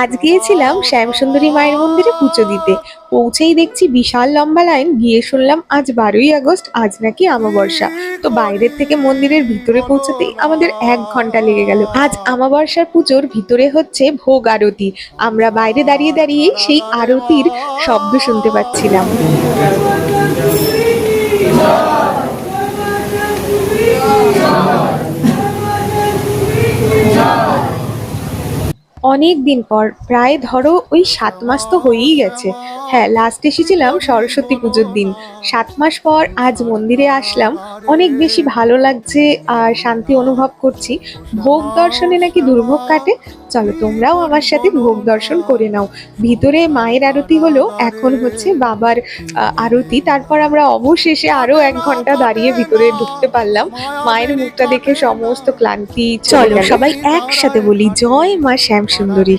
আজ গিয়েছিলাম শ্যামসুন্দরী মায়ের মন্দিরে পুজো দিতে। পৌঁছেই দেখছি বিশাল লম্বা লাইন। গিয়ে শুনলাম আজ 12ই আগস্ট, আজ নাকি আমাবস্যা। তো বাইরের থেকে মন্দিরের ভিতরে পৌঁছাতেই আমাদের 1 ঘন্টা লেগে গেল। আজ আমাবস্যার পুজোর ভিতরে হচ্ছে ভোগ আরতি। আমরা বাইরে দাঁড়িয়ে দাঁড়িয়ে সেই আরতির শব্দ শুনতে পাচ্ছিলাম। অনেক দিন পর, প্রায় ধরো ওই 7 মাস তো হয়েই গেছে। হ্যাঁ, লাস্ট এসেছিলাম সরস্বতী পুজোর দিন। 7 মাস পর আজ মন্দিরে আসলাম। অনেক বেশি ভালো লাগছে আর শান্তি অনুভব করছি। ভোগ দর্শনে নাকি দুর্ভোগ কাটে। চলো তোমরাও আমার সাথে ভোগ দর্শন করে নাও। ভিতরে মায়ের আরতি হলো, এখন হচ্ছে বাবার আরতি। তারপর আমরা অবশেষে আরো 1 ঘন্টা দাঁড়িয়ে ভিতরে ঢুকতে পারলাম। মায়ের মুখটা দেখে সমস্ত ক্লান্তি চলে চলো গেল। সবাই একসাথে বলি জয় মা শ্যামসুন্দরী।